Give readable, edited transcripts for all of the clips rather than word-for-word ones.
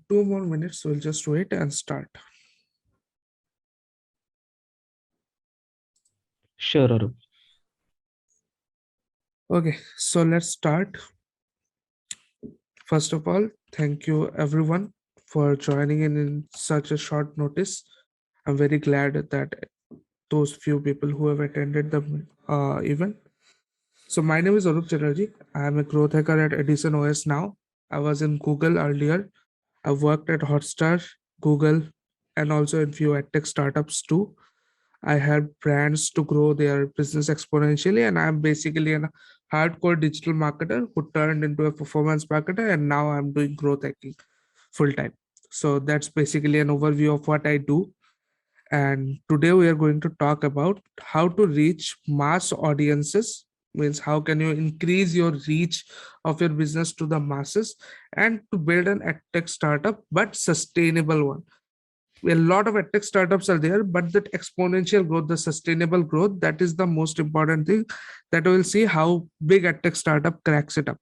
Two more minutes, we'll just wait and start. Sure, Arup. Okay, so let's start. First of all, thank you everyone for joining in such a short notice. I'm very glad that those few people who have attended the event. So my name is Arup Chatterjee. I am a growth hacker at EdisonOS now. I was in Google earlier. I worked at Hotstar, Google, and also in few edtech startups too. I help brands to grow their business exponentially, and I'm basically a hardcore digital marketer who turned into a performance marketer, and now I'm doing growth hacking full time. So that's basically an overview of what I do. And today we are going to talk about how to reach mass audiences, means how can you increase your reach of your business to the masses and to build an edtech startup but sustainable one. A lot of edtech startups are there, but that exponential growth, the sustainable growth, that is the most important thing that we will see how big edtech startup cracks it up.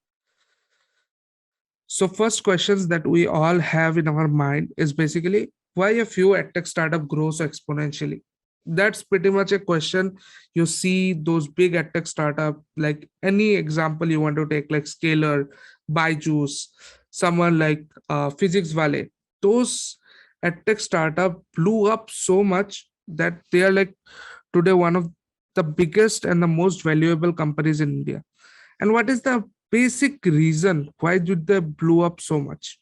So first questions that we all have in our mind is basically why a few edtech startup grows exponentially. That's pretty much a question. You see those big edtech startup, like any example you want to take, like Scalar, Byju's, someone like Physics Valley. Those edtech startup blew up so much that they are like today one of the biggest and the most valuable companies in India. And what is the basic reason why did they blow up so much?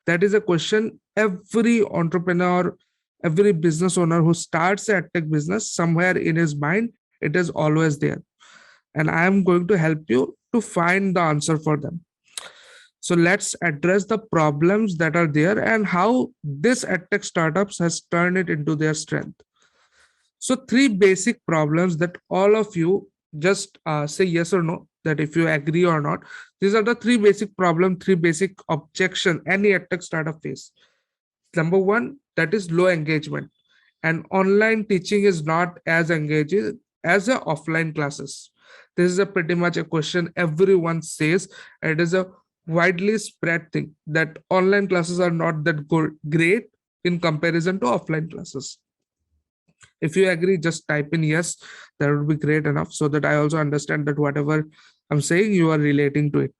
That is a question every entrepreneur, every business owner who starts a tech business, somewhere in his mind, it is always there. And I am going to help you to find the answer for them. So let's address the problems that are there and how this edtech startups has turned it into their strength. So three basic problems that all of you just say yes or no, that if you agree or not. These are the three basic problem, three basic objection any edtech startup face. Number one, that is low engagement. And online teaching is not as engaging as a offline classes. This is a pretty much a question everyone says. It is a widely spread thing that online classes are not that good, great in comparison to offline classes. If you agree, just type in yes. That would be great enough so that I also understand that whatever I'm saying, you are relating to it.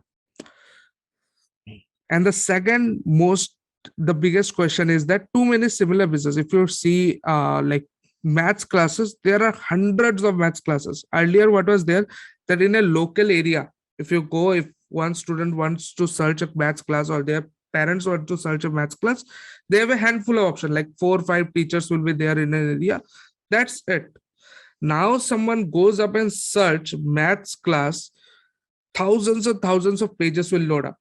And the second most, the biggest question is that too many similar business. If you see like maths classes, there are hundreds of maths classes. Earlier, what was there, that in a local area, if you go, if one student wants to search a maths class or their parents want to search a maths class, they have a handful of options, like 4 or 5 teachers will be there in an area. That's it. Now someone goes up and search maths class, thousands and thousands of pages will load up.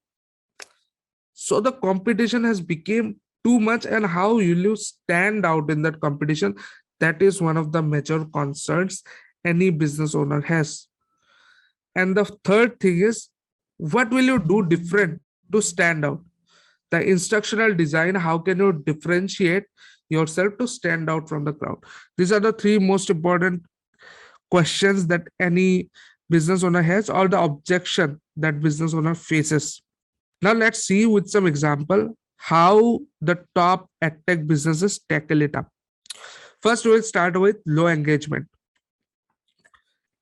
So the competition has become too much, and how will you stand out in that competition? That is one of the major concerns any business owner has. And the third thing is, what will you do different to stand out? The instructional design, how can you differentiate yourself to stand out from the crowd? These are the three most important questions that any business owner has, or the objection that business owner faces. Now let's see with some example how the top edtech businesses tackle it up. First, we'll start with low engagement.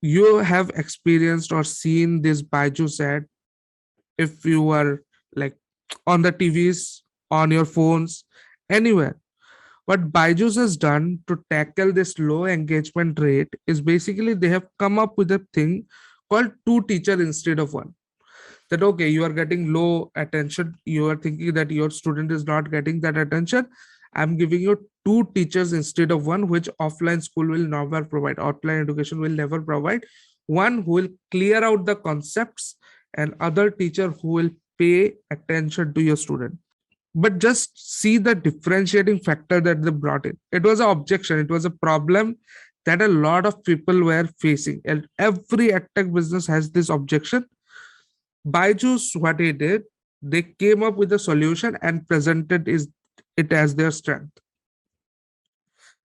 You have experienced or seen this Byju's ad if you are like on the TVs, on your phones, anywhere. What Byju's has done to tackle this low engagement rate is basically they have come up with a thing called two teacher instead of one. That okay, you are getting low attention, you are thinking that your student is not getting that attention, I'm giving you two teachers instead of one, which offline school will never provide, offline education will never provide. One who will clear out the concepts, and other teacher who will pay attention to your student. But just see the differentiating factor that they brought in. It was an objection, it was a problem that a lot of people were facing, and every edtech business has this objection. Byju's, what he did, they came up with a solution and presented it as their strength.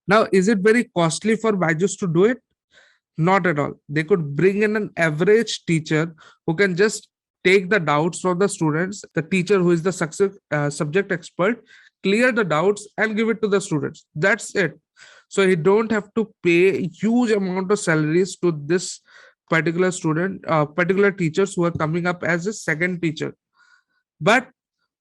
Now, is it very costly for Byju's to do it? Not at all. They could bring in an average teacher who can just take the doubts from the students, the teacher who is the subject expert, clear the doubts and give it to the students. That's it. So he don't have to pay huge amount of salaries to this particular student, particular teachers who are coming up as a second teacher. But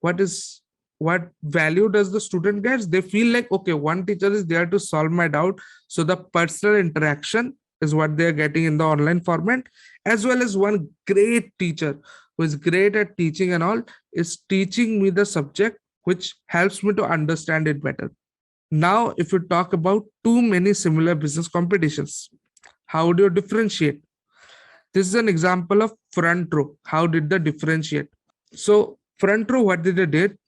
what is what value does the student gets? They feel like, okay, one teacher is there to solve my doubt. So the personal interaction is what they are getting in the online format, as well as one great teacher who is great at teaching and all is teaching me the subject, which helps me to understand it better. Now, if you talk about too many similar business competitions, how do you differentiate? This is an example of front row. How did they differentiate? So front row, what did they did?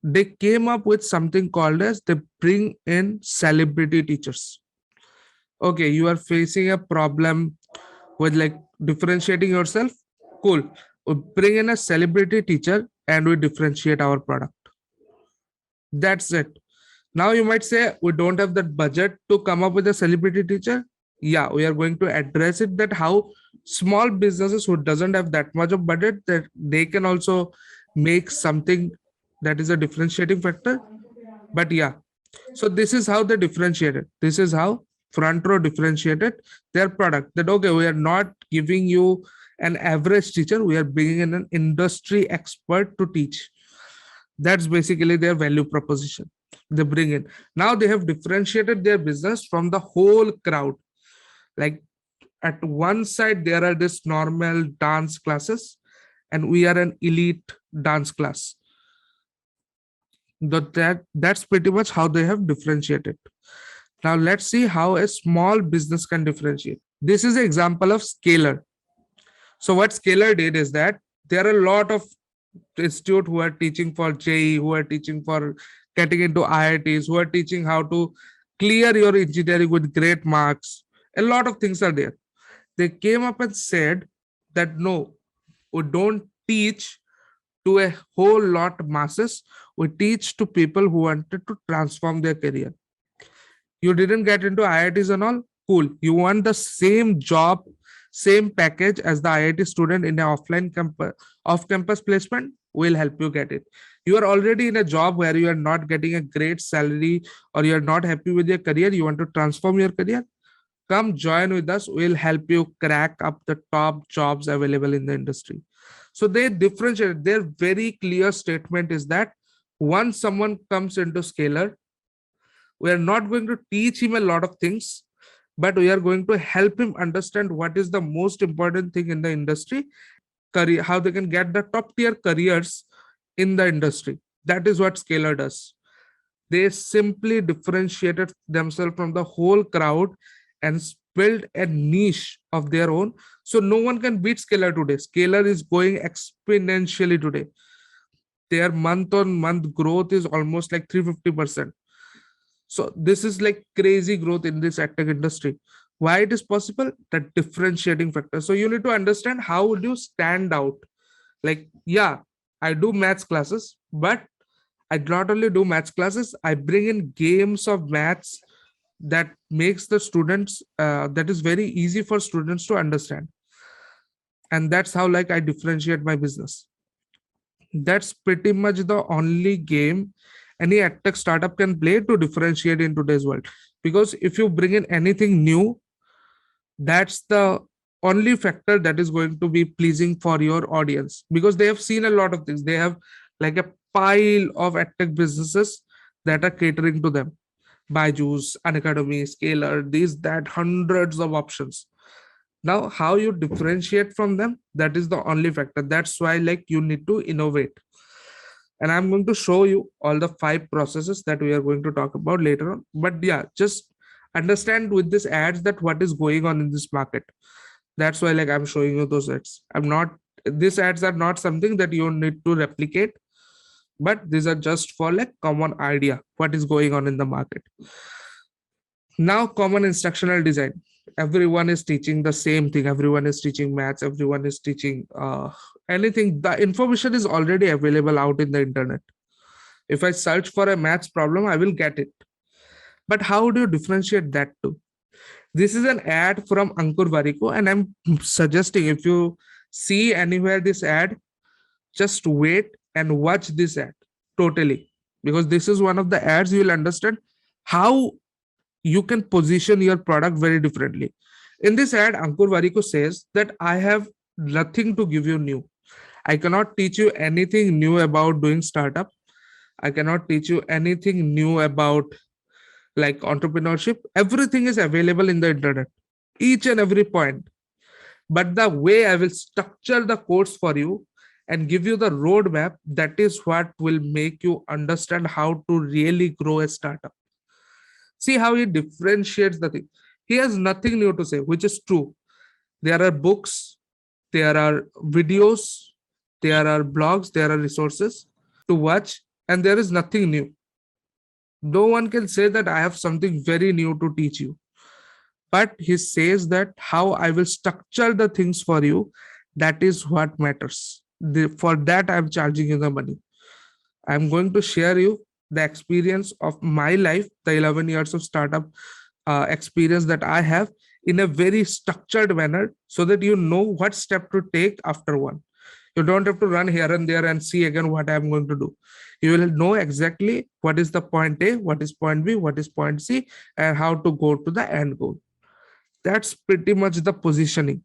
They came up with something called as they bring in celebrity teachers. Okay, you are facing a problem with like differentiating yourself. Cool. We bring in a celebrity teacher and we differentiate our product. That's it. Now you might say we don't have that budget to come up with a celebrity teacher. Yeah, we are going to address it, that how small businesses who doesn't have that much of budget, that they can also make something that is a differentiating factor. But yeah, so this is how they differentiated. This is how front row differentiated their product. That okay, we are not giving you an average teacher, we are bringing in an industry expert to teach. That's basically their value proposition they bring in. Now they have differentiated their business from the whole crowd. Like at one side, there are this normal dance classes, and we are an elite dance class. That's pretty much how they have differentiated. Now let's see how a small business can differentiate. This is an example of Scalar. So what Scalar did is that there are a lot of institutes who are teaching for JEE, who are teaching for getting into IITs, who are teaching how to clear your engineering with great marks. A lot of things are there. They came up and said that no, we don't teach to a whole lot of masses. We teach to people who wanted to transform their career. You didn't get into IITs and all, cool. You want the same job, same package as the IIT student in an offline off-campus placement, we'll help you get it. You are already in a job where you are not getting a great salary or you are not happy with your career, you want to transform your career, come join with us. We'll help you crack up the top jobs available in the industry. So they differentiate. Their very clear statement is that once someone comes into Scalar, we are not going to teach him a lot of things, but we are going to help him understand what is the most important thing in the industry, career, how they can get the top tier careers in the industry. That is what Scalar does. They simply differentiated themselves from the whole crowd and built a niche of their own. So no one can beat Scalar today. Scalar is going exponentially today. Their month on month growth is almost like 350%. So this is like crazy growth in this edtech industry. Why it is possible? That differentiating factor. So you need to understand how would you stand out. Like, yeah, I do maths classes, but I not only do maths classes, I bring in games of maths that makes the students, that is very easy for students to understand. And that's how like I differentiate my business. That's pretty much the only game any edtech startup can play to differentiate in today's world. Because if you bring in anything new, that's the only factor that is going to be pleasing for your audience, because they have seen a lot of things. They have like a pile of edtech businesses that are catering to them. Byju's, Unacademy, Scalar, these, that, hundreds of options. Now, how you differentiate from them, that is the only factor. That's why like you need to innovate. And I'm going to show you all the 5 processes that we are going to talk about later on. But yeah, just understand with this ads that what is going on in this market. That's why like I'm showing you those ads. These ads are not something that you need to replicate, but these are just for like common idea what is going on in the market. Now, common instructional design. Everyone is teaching the same thing. Everyone is teaching maths. Everyone is teaching anything. The information is already available out in the internet. If I search for a maths problem, I will get it. But how do you differentiate that too? This is an ad from Ankur Variko, and I'm suggesting if you see anywhere this ad, Just wait and watch this ad totally, because this is one of the ads you will understand how you can position your product very differently. In this ad, Ankur Wariko says that I have nothing to give you new. I cannot teach you anything new about doing startup. I cannot teach you anything new about like entrepreneurship. Everything is available in the internet, each and every point. But the way I will structure the course for you and give you the roadmap, that is what will make you understand how to really grow a startup. See how he differentiates the thing. He has nothing new to say, which is true. There are books, there are videos, there are blogs, there are resources to watch, and there is nothing new. No one can say that I have something very new to teach you. But he says that how I will structure the things for you, that is what matters. For that, I'm charging you the money. I'm going to share you the experience of my life, the 11 years of startup experience that I have, in a very structured manner, so that you know what step to take after one. You don't have to run here and there and see again what I'm going to do. You will know exactly what is the point A, what is point B, what is point C, and how to go to the end goal. That's pretty much the positioning.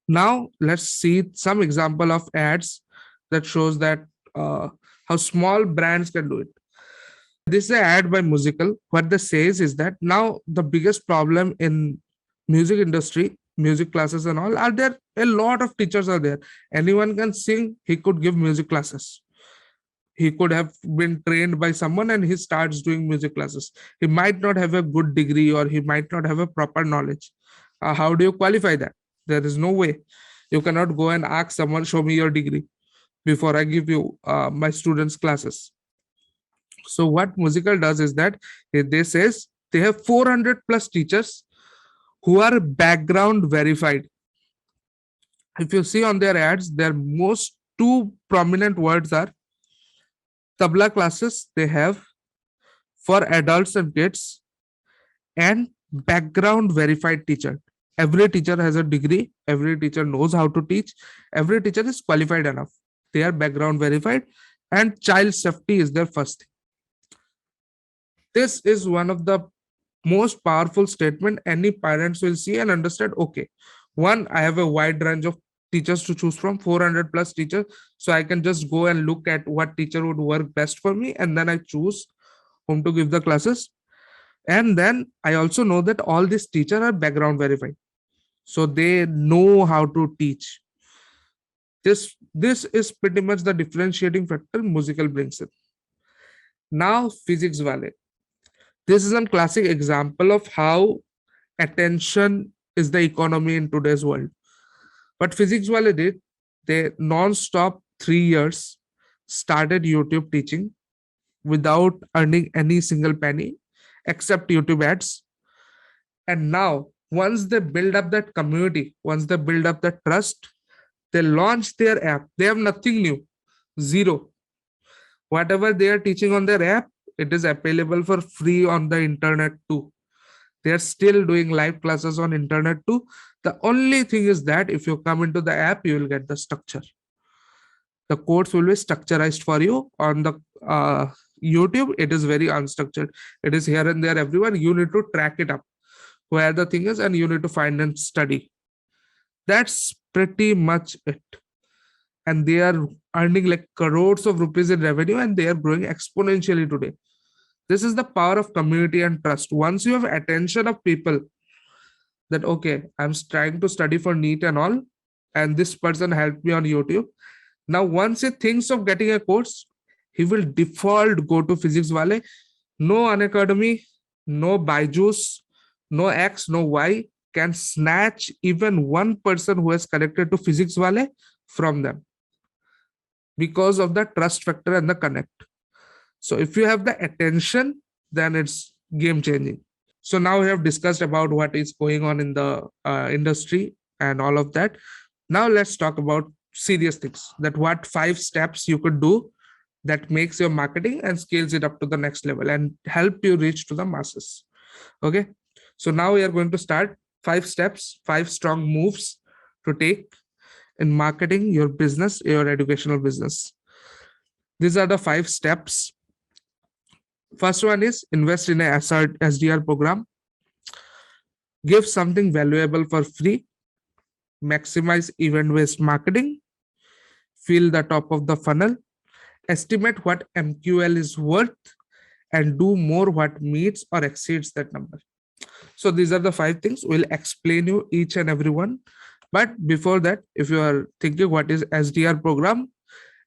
Now let's see some example of ads that shows that how small brands can do it. This is an ad by Musical. What this says is that now the biggest problem in music industry, music classes and all, are there a lot of teachers are there. Anyone can sing, he could give music classes. He could have been trained by someone and he starts doing music classes. He might not have a good degree or he might not have a proper knowledge. How do you qualify that? There is no way. You cannot go and ask someone, show me your degree before I give you my students classes. So what Musical does is that they says they have 400 plus teachers who are background verified. If you see on their ads, their most two prominent words are tabla classes they have for adults and kids, and background verified teacher. Every teacher has a degree, every teacher knows how to teach, every teacher is qualified enough. They are background verified, and child safety is their first thing. This is one of the most powerful statement any parents will see and understand. Okay, one, I have a wide range of teachers to choose from, 400 plus teachers, so I can just go and look at what teacher would work best for me, and then I choose whom to give the classes. And then I also know that all these teachers are background verified, so they know how to teach. This is pretty much the differentiating factor Musical brings in. Now physics wale, this is a classic example of how attention is the economy in today's world. But physics wale did, they non-stop 3 years started YouTube teaching without earning any single penny except YouTube ads. And now once they build up that community, once they build up that trust, they launch their app. They have nothing new, zero. Whatever they are teaching on their app, it is available for free on the internet too. They are still doing live classes on internet too. The only thing is that if you come into the app, you will get the structure. The course will be structurized for you. On the YouTube, it is very unstructured. It is here and there everywhere. You need to track it up where the thing is, and you need to find and study. That's pretty much it. And they are earning like crores of rupees in revenue, and they are growing exponentially today. This is the power of community and trust. Once you have attention of people that, okay, I'm trying to study for NEET and all, and this person helped me on YouTube. Now, once he thinks of getting a course, he will default go to physics wale. No Unacademy, no Byju's, no X, no Y can snatch even one person who has connected to physics wale from them, because of the trust factor and the connect. So if you have the attention, then it's game changing. So now we have discussed about what is going on in the industry and all of that. Now let's talk about serious things, that what 5 steps you could do that makes your marketing and scales it up to the next level and help you reach to the masses. Okay, so now we are going to start 5 steps, 5 strong moves to take in marketing your business, your educational business. These are the 5 steps. First one is invest in a SDR program, give something valuable for free, maximize event-based marketing, fill the top of the funnel, estimate what MQL is worth, and do more what meets or exceeds that number. So these are the 5 things. We'll explain you each and every one. But before that, if you are thinking what is SDR program,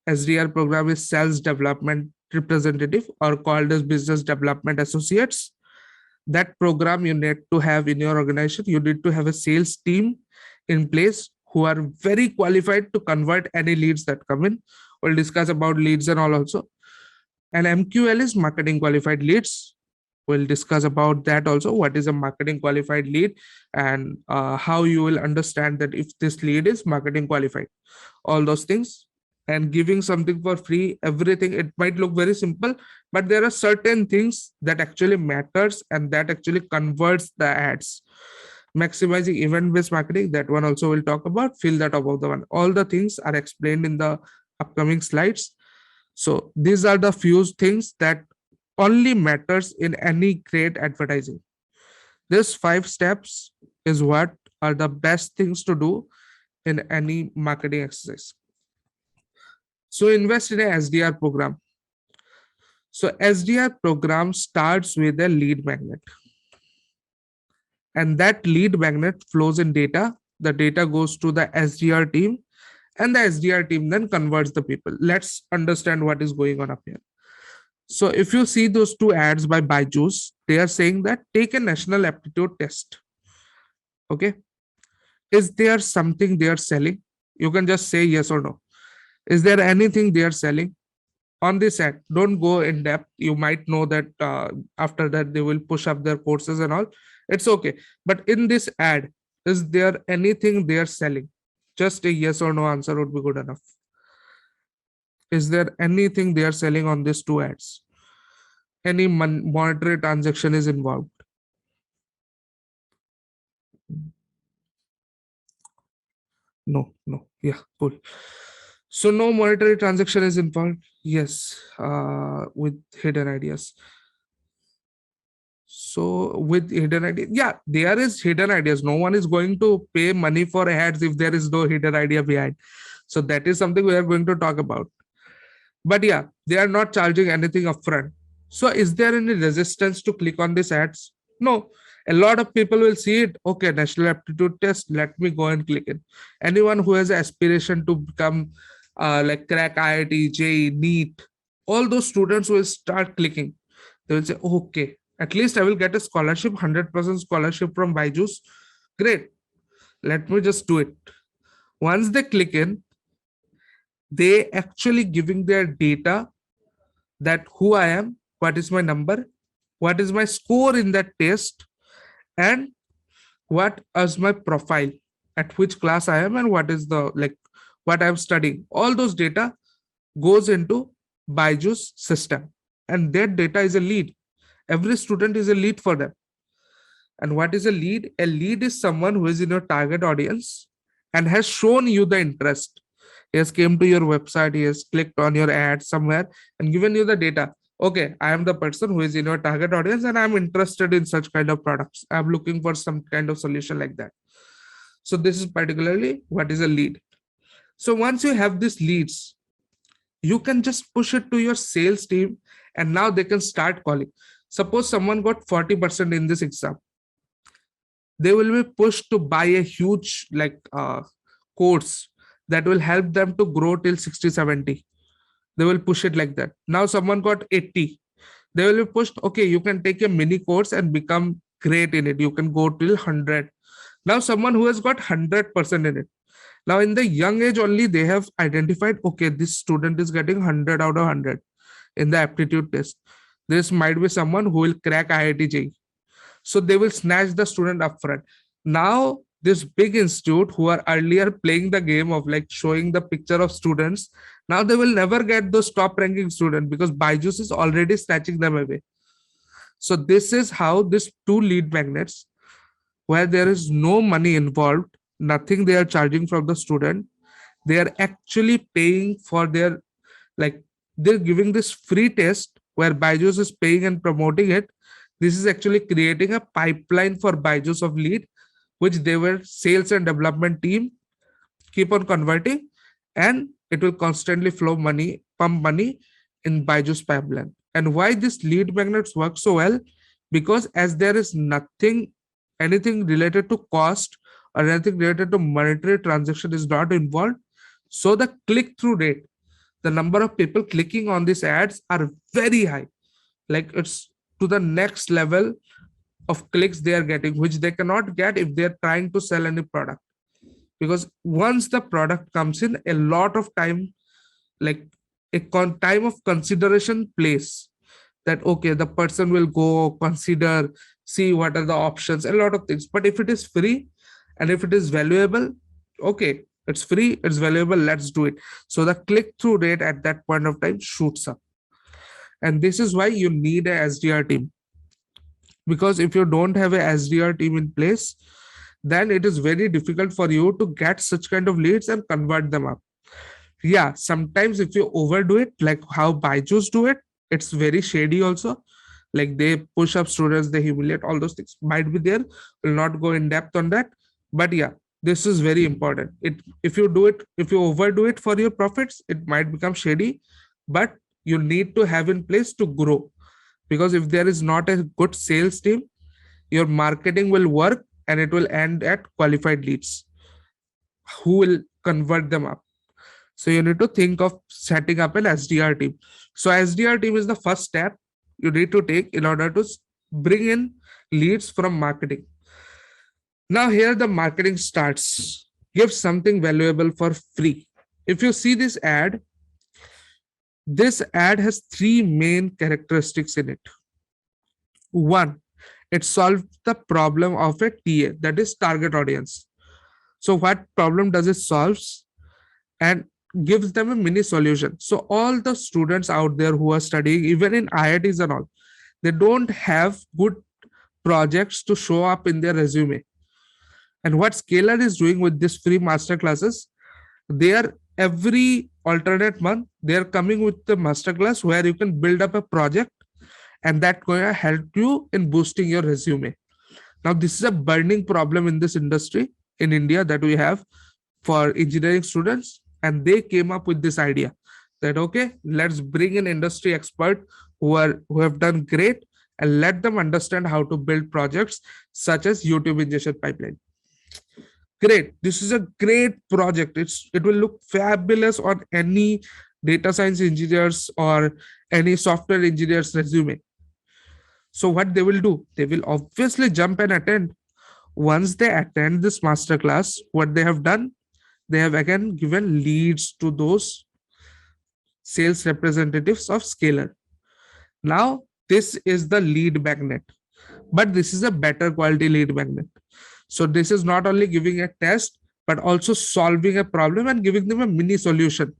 SDR program is sales development representative, or called as business development associates. That program you need to have in your organization. You need to have a sales team in place who are very qualified to convert any leads that come in. We'll discuss about leads and all also. And MQL is marketing qualified leads. We'll discuss about that also. What is a marketing qualified lead, and how you will understand that if this lead is marketing qualified, all those things. And giving something for free, everything, it might look very simple, but there are certain things that actually matters and that actually converts the ads. Maximizing event-based marketing, that one also we'll talk about. Fill the top of the one. All the things are explained in the upcoming slides. So these are the few things that only matters in any great advertising. These 5 steps is what are the best things to do in any marketing exercise. So invest in a SDR program. So SDR program starts with a lead magnet. And that lead magnet flows in data. The data goes to the SDR team, and the SDR team then converts the people. Let's understand what is going on up here. So if you see those 2 ads by Byju's, they are saying that take a national aptitude test. Okay. Is there something they are selling? You can just say yes or no. Is there anything they are selling on this ad? Don't go in depth. You might know that after that they will push up their courses and all. It's okay. But in this ad, is there anything they are selling? Just a yes or no answer would be good enough. Is there anything they are selling on these 2 ads? Any monetary transaction is involved? No. Yeah, cool. So no monetary transaction is involved. Yes, with hidden ideas. So with hidden ideas, yeah, there is hidden ideas. No one is going to pay money for ads if there is no hidden idea behind. So that is something we are going to talk about. But yeah, they are not charging anything upfront. So is there any resistance to click on these ads? No. A lot of people will see it. Okay, national aptitude test. Let me go and click it. Anyone who has aspiration to become like crack IIT, JEE, NEET, all those students will start clicking. They will say, okay, at least I will get a scholarship, 100% scholarship from Byju's. Great. Let me just do it. Once they click in, they actually giving their data, that who I am, what is my number, what is my score in that test, and what is my profile, at which class I am, and what is the what I'm studying. All those data goes into Byju's system, and that data is a lead. Every student is a lead for them. And what is a lead? A lead is someone who is in your target audience and has shown you the interest. He has came to your website, he has clicked on your ad somewhere and given you the data. Okay, I am the person who is in your target audience and I'm interested in such kind of products. I'm looking for some kind of solution like that. So this is particularly what is a lead. So once you have these leads, you can just push it to your sales team and now they can start calling. Suppose someone got 40% in this exam. They will be pushed to buy a huge course that will help them to grow till 60, 70. They will push it like that. Now someone got 80. They will be pushed, okay, you can take a mini course and become great in it. You can go till 100. Now someone who has got 100% in it. Now in the young age only, they have identified, okay, this student is getting 100 out of 100 in the aptitude test. This might be someone who will crack IIT JEE. So they will snatch the student up front. Now this big institute who are earlier playing the game of like showing the picture of students, now they will never get those top ranking students because Byju's is already snatching them away. So this is how these 2 lead magnets, where there is no money involved, nothing they are charging from the student, They are actually paying for their, like, they're giving this free test where Byju's is paying and promoting it. This is actually creating a pipeline for Byju's of lead, which they were sales and development team keep on converting, and it will constantly flow money, pump money in Byju's pipeline. And why this lead magnets work so well? Because as there is nothing, anything related to cost or anything related to monetary transaction is not involved. So the click-through rate, the number of people clicking on these ads are very high. Like it's to the next level of clicks they are getting, which they cannot get if they're trying to sell any product. Because once the product comes in, a lot of time, like time of consideration plays, that okay, the person will go consider, see what are the options, a lot of things. But if it is free and if it is valuable, okay, it's free, it's valuable, let's do it. So the click through rate at that point of time shoots up. And this is why you need a SDR team. Because if you don't have a SDR team in place, then it is very difficult for you to get such kind of leads and convert them up. Yeah, sometimes if you overdo it, like how Byju's do it, it's very shady also. Like they push up students, they humiliate, all those things might be there. Will not go in depth on that. But yeah, this is very important. If you do it, if you overdo it for your profits, it might become shady. But you need to have in place to grow. Because if there is not a good sales team, your marketing will work and it will end at qualified leads who will convert them up. So you need to think of setting up an SDR team. So SDR team is the first step you need to take in order to bring in leads from marketing. Now here the marketing starts. Give something valuable for free. If you see this ad has three main characteristics in it. One, it solves the problem of a TA, that is target audience. So what problem does it solves? And gives them a mini solution. So all the students out there who are studying, even in IITs and all, they don't have good projects to show up in their resume. And what Scalar is doing with this free master classes, they are every alternate month, they are coming with the masterclass where you can build up a project, and that's going to help you in boosting your resume. Now, this is a burning problem in this industry in India that we have for engineering students. And they came up with this idea that, okay, let's bring an industry expert who have done great and let them understand how to build projects such as YouTube ingestion pipeline. Great. This is a great project. It will look fabulous on any data science engineers or any software engineer's resume. So what they will do, they will obviously jump and attend. Once they attend this masterclass, what they have done, they have again given leads to those sales representatives of Scalar. Now, this is the lead magnet, but this is a better quality lead magnet. So this is not only giving a test, but also solving a problem and giving them a mini solution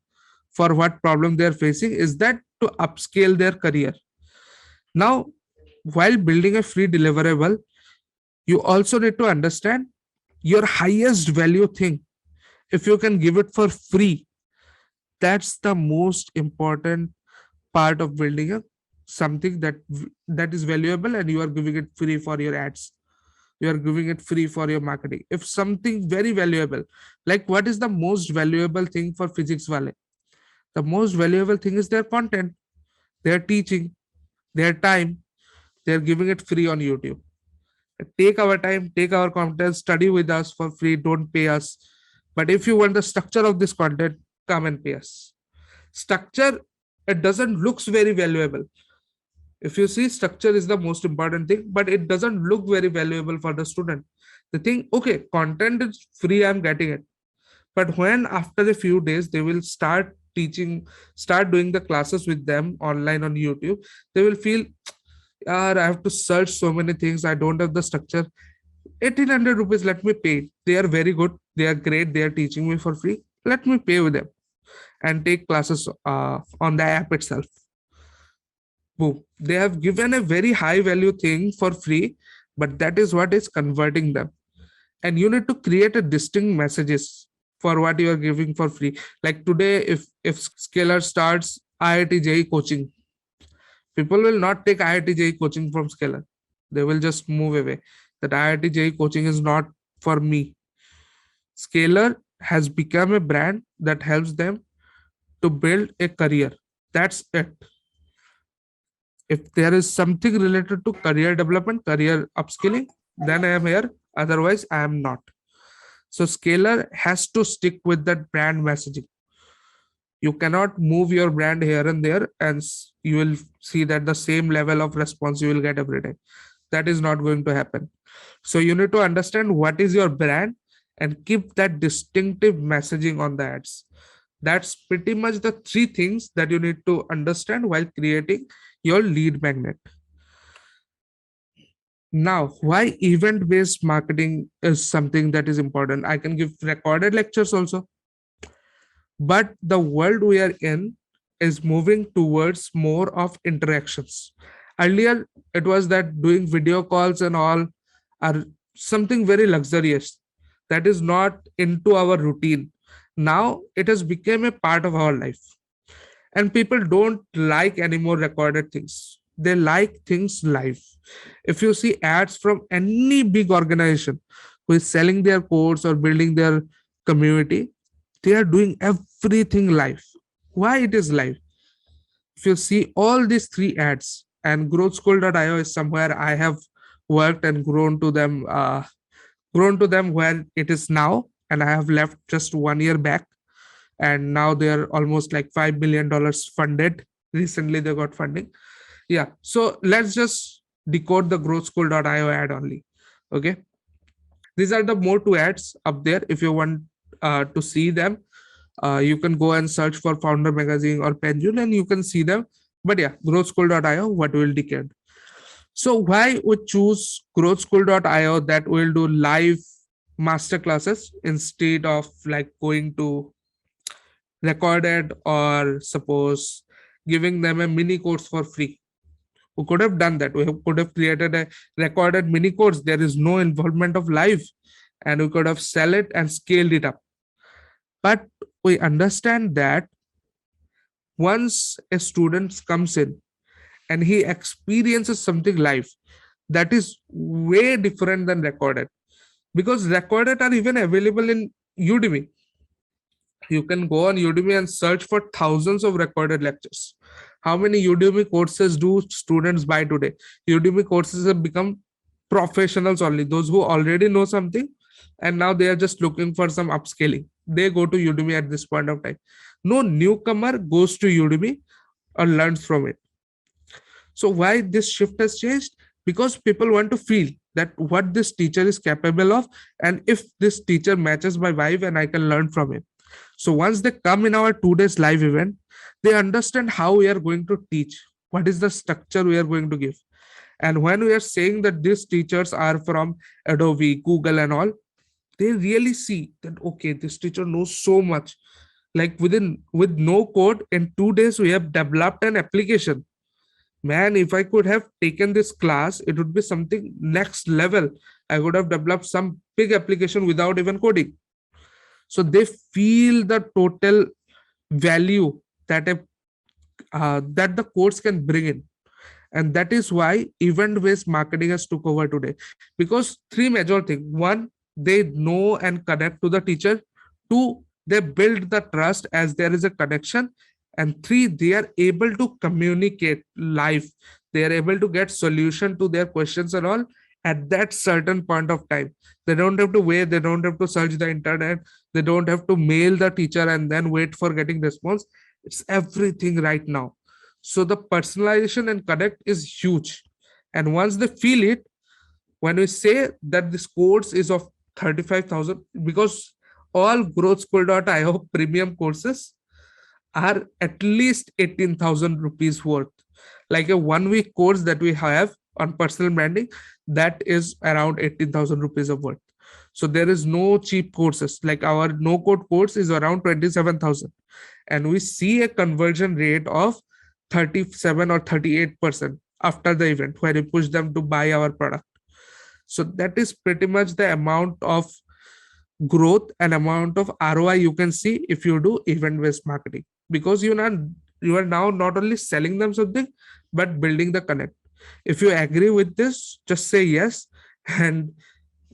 for what problem they're facing, is that to upscale their career. Now, while building a free deliverable, you also need to understand your highest value thing. If you can give it for free, that's the most important part of building a something that is valuable, and you are giving it free for your ads. You are giving it free for your marketing. If something very valuable, like what is the most valuable thing for physics wale? The most valuable thing is their content, their teaching, their time. They're giving it free on YouTube. Take our time, take our content, study with us for free, don't pay us. But if you want the structure of this content, come and pay us. Structure, it doesn't looks very valuable. If you see, structure is the most important thing, but it doesn't look very valuable for the student. They think, okay, content is free, I'm getting it. But when after a few days, they will start teaching, start doing the classes with them online on YouTube, they will feel, I have to search so many things, I don't have the structure. 1800 rupees, let me pay. They are very good, they are great, they are teaching me for free, let me pay with them and take classes on the app itself. Boom. They have given a very high value thing for free, but that is what is converting them. And you need to create a distinct messages for what you are giving for free. Like today, if Scalar starts IIT JEE coaching, people will not take IIT JEE coaching from Scalar. They will just move away. That IIT JEE coaching is not for me. Scalar has become a brand that helps them to build a career. That's it. If there is something related to career development, career upskilling, then I am here. Otherwise, I am not. So Scalar has to stick with that brand messaging. You cannot move your brand here and there, and you will see that the same level of response you will get every day. That is not going to happen. So you need to understand what is your brand and keep that distinctive messaging on the ads. That's pretty much the three things that you need to understand while creating your lead magnet. Now, why event based marketing is something that is important? I can give recorded lectures also, but the world we are in is moving towards more of interactions. Earlier, it was that doing video calls and all are something very luxurious that is not into our routine. Now it has become a part of our life, and people don't like anymore recorded things. They like things live. If you see ads from any big organization who is selling their course or building their community, they are doing everything live. Why it is live? If you see all these three ads, and growthschool.io is somewhere I have worked and grown to them where it is now, and I have left just 1 year back, and now they are almost like $5 million funded. Recently they got funding. Yeah, so let's just decode the growthschool.io ad only. Okay, these are the more two ads up there. If you want to see them, you can go and search for Founder Magazine or Pendulum and you can see them. But yeah, growthschool.io, what will decode. So why we choose growthschool.io that will do live master classes instead of like going to recorded, or suppose giving them a mini course for free? We could have done that. We could have created a recorded mini course. There is no involvement of live, and we could have sell it and scaled it up. But we understand that once a student comes in and he experiences something live, that is way different than recorded, because recorded are even available in Udemy. You can go on Udemy and search for thousands of recorded lectures. How many Udemy courses do students buy today? Udemy courses have become professionals only, those who already know something, and now they are just looking for some upscaling. They go to Udemy at this point of time. No newcomer goes to Udemy or learns from it. So why this shift has changed? Because people want to feel that what this teacher is capable of, and if this teacher matches my vibe and I can learn from him. So once they come in our 2 days live event, they understand how we are going to teach, what is the structure we are going to give. And when we are saying that these teachers are from Adobe, Google and all, they really see that, okay, this teacher knows so much. Like with no code, in 2 days, we have developed an application. Man, if I could have taken this class, it would be something next level. I would have developed some big application without even coding. So they feel the total value that that the course can bring in. And that is why event-based marketing has took over today. Because three major things. One, they know and connect to the teacher. Two, they build the trust as there is a connection. And three, they are able to communicate live. They are able to get solution to their questions and all at that certain point of time. They don't have to wait. They don't have to search the internet. They don't have to mail the teacher and then wait for getting response. It's everything right now. So the personalization and connect is huge. And once they feel it, when we say that this course is of 35,000, because all growthschool.io premium courses are at least 18,000 rupees worth. Like a 1 week course that we have on personal branding, that is around 18,000 rupees of worth. So there is no cheap courses. Like our no code course is around 27,000, and we see a conversion rate of 37 or 38% after the event where we push them to buy our product. So that is pretty much the amount of growth and amount of ROI you can see if you do event-based marketing, because you are now not only selling them something but building the connect. If you agree with this, just say yes. And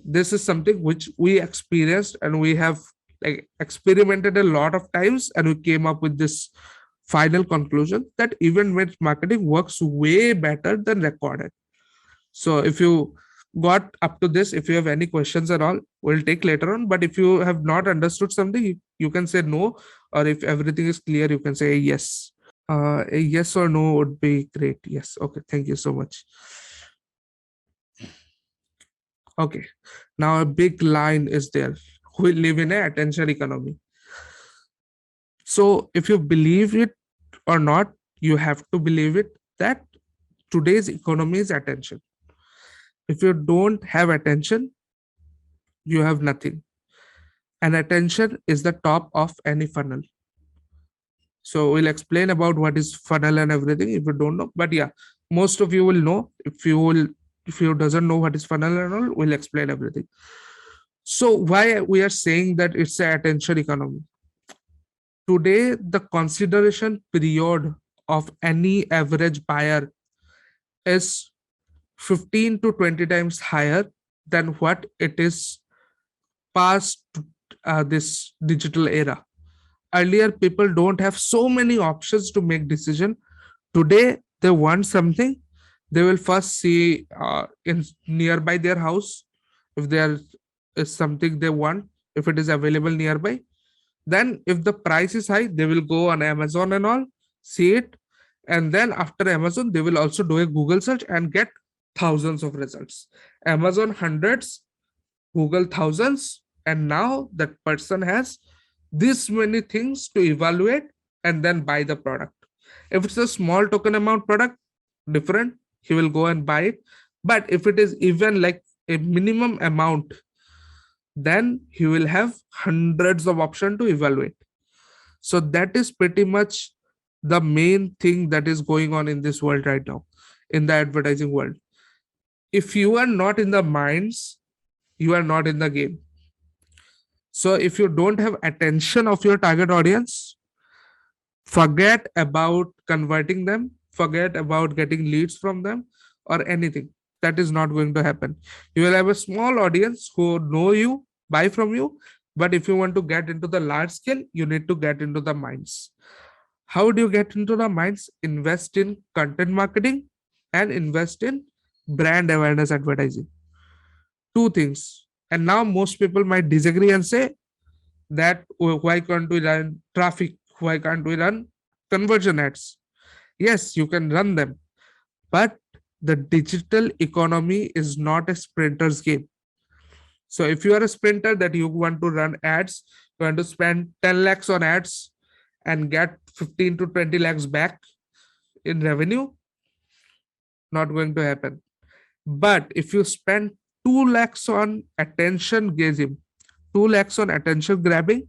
this is something which we experienced and we have like experimented a lot of times, and we came up with this final conclusion that event-based marketing works way better than recorded. So if you got up to this, if you have any questions at all, we'll take later on. But if you have not understood something, you can say no, or if everything is clear, you can say yes. A yes or no would be great. Yes. Okay. Thank you so much. Okay. Now a big line is there. We live in an attention economy. So if you believe it or not, you have to believe it that today's economy is attention. If you don't have attention, you have nothing. And attention is the top of any funnel. So we'll explain about what is funnel and everything if you don't know. But yeah, most of you will know. If you doesn't know what is funnel and all, we'll explain everything. So why we are saying that it's an attention economy? Today, the consideration period of any average buyer is 15 to 20 times higher than what it is past this digital era. Earlier, people don't have so many options to make decision. Today, they want something, they will first see in nearby their house if there is something they want, if it is available nearby. Then if the price is high, they will go on Amazon and all, see it. And then after Amazon, they will also do a Google search and get thousands of results. Amazon hundreds, Google thousands. And now that person has this many things to evaluate and then buy the product. If it's a small token amount product, different, he will go and buy it. But if it is even like a minimum amount, then he will have hundreds of options to evaluate. So that is pretty much the main thing that is going on in this world right now, in the advertising world. If you are not in the minds, you are not in the game. So if you don't have attention of your target audience, forget about converting them, forget about getting leads from them or anything. That is not going to happen. You will have a small audience who know you, buy from you, but if you want to get into the large scale, you need to get into the minds. How do you get into the minds? Invest in content marketing and invest in brand awareness advertising. Two things. And now most people might disagree and say that why can't we run traffic? Why can't we run conversion ads? Yes, you can run them, but the digital economy is not a sprinter's game. So if you are a sprinter that you want to run ads, you want to spend 10 lakhs on ads and get 15 to 20 lakhs back in revenue, not going to happen. But if you spend 2 lakhs on attention gauging, 2 lakhs on attention grabbing,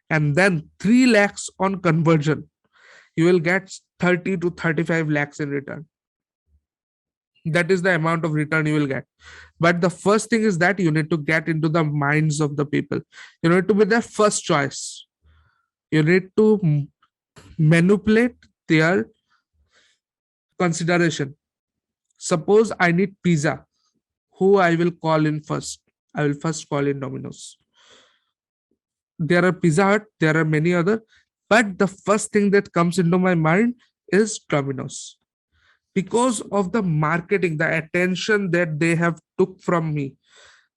and then 3 lakhs on conversion, you will get 30 to 35 lakhs in return. That is the amount of return you will get. But the first thing is that you need to get into the minds of the people. You need to be their first choice. You need to manipulate their consideration. Suppose I need pizza. Who I will call in first? I will first call in Domino's. There are Pizza Hut, there are many other, but the first thing that comes into my mind is Domino's. Because of the marketing, the attention that they have took from me,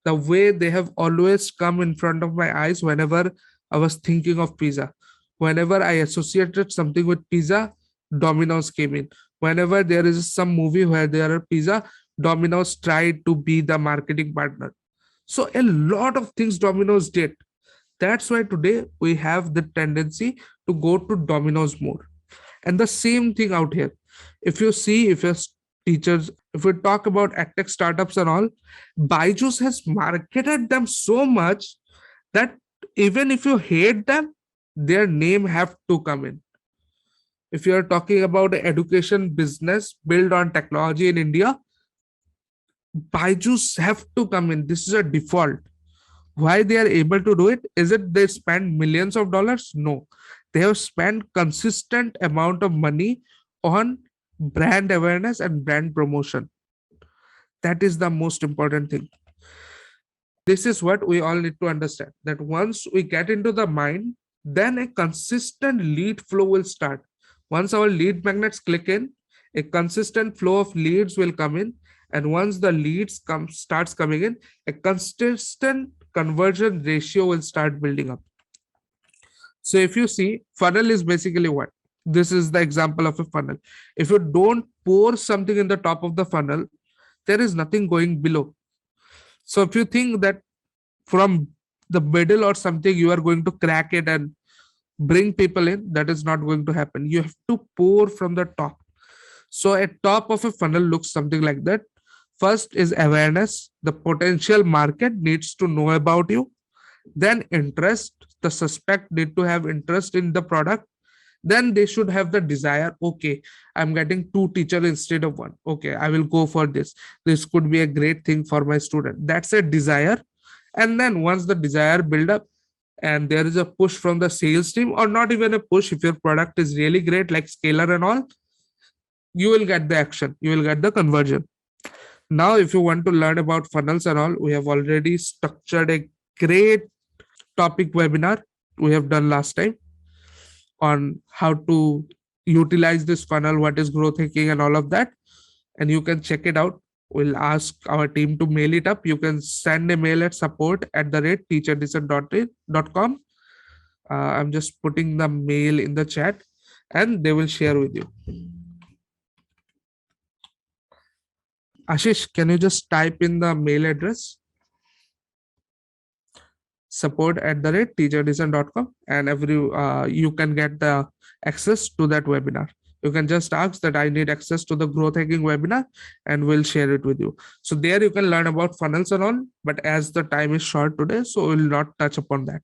the way they have always come in front of my eyes whenever I was thinking of pizza. Whenever I associated something with pizza, Domino's came in. Whenever there is some movie where there are pizza, Domino's tried to be the marketing partner. So a lot of things Domino's did. That's why today we have the tendency to go to Domino's more. And the same thing out here. If you see, if your teachers, if we talk about edtech startups and all, Byju's has marketed them so much that even if you hate them, their name have to come in. If you are talking about an education business built on technology in India, Byju's have to come in. This is a default. Why they are able to do it? Is it they spend millions of dollars? No, they have spent consistent amount of money on brand awareness and brand promotion. That is the most important thing. This is what we all need to understand, that once we get into the mind, then a consistent lead flow will start. Once our lead magnets click in, a consistent flow of leads will come in, and once the leads starts coming in, a consistent conversion ratio will start building up. So if you see, funnel is basically what? This is the example of a funnel. If you don't pour something in the top of the funnel, there is nothing going below. So if you think that from the middle or something you are going to crack it and bring people in, that is not going to happen. You have to pour from the top. So a top of a funnel looks something like that. First is awareness. The potential market needs to know about you. Then interest. The suspect need to have interest in the product. Then they should have the desire. Okay, I'm getting 2 teachers instead of 1. Okay, I will go for this. This could be a great thing for my student. That's a desire. And then once the desire build up and there is a push from the sales team, or not even a push, if your product is really great like scalar and all, you will get the action, you will get the conversion. Now if you want to learn about funnels and all, we have already structured a great topic webinar we have done last time on how to utilize this funnel, what is growth hacking and all of that, and you can check it out. We'll ask our team to mail it up. You can send a mail at support@teachedison.com. I'm just putting the mail in the chat and they will share with you. Ashish, can you just type in the mail address? support@teachedison.com, and you can get the access to that webinar. You can just ask that I need access to the growth hacking webinar and we'll share it with you. So there you can learn about funnels and all, but as the time is short today, so we'll not touch upon that.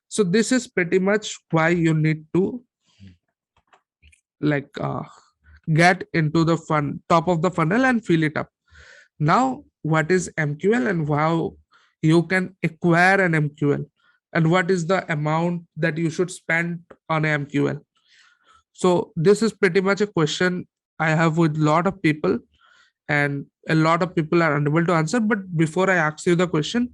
So this is pretty much why you need to get into the top of the funnel and fill it up. Now, what is MQL and how you can acquire an MQL, and what is the amount that you should spend on MQL? So this is pretty much a question I have with a lot of people, and a lot of people are unable to answer. But before I ask you the question,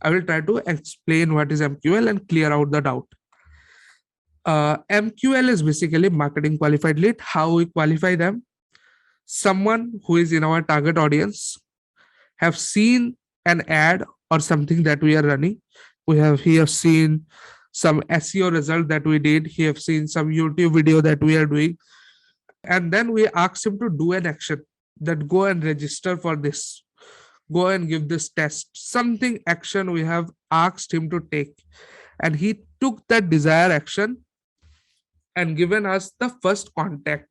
I will try to explain what is MQL and clear out the doubt. MQL is basically marketing qualified lead. How we qualify them? Someone who is in our target audience have seen an ad or something that we are running. He have seen some SEO result that we did. He have seen some YouTube video that we are doing. And then we ask him to do an action, that go and register for this. Go and give this test. Something action we have asked him to take. And he took that desired action and given us the first contact.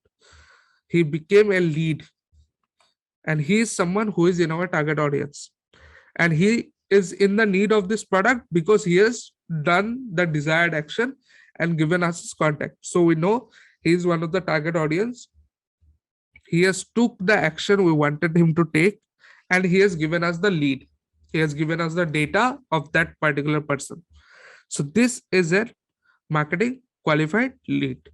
He became a lead. And he is someone who is in our target audience. And he is in the need of this product because he has done the desired action and given us his contact. So we know he is one of the target audience. He has took the action we wanted him to take, and he has given us the lead. He has given us the data of that particular person. So this is a marketing qualified lead.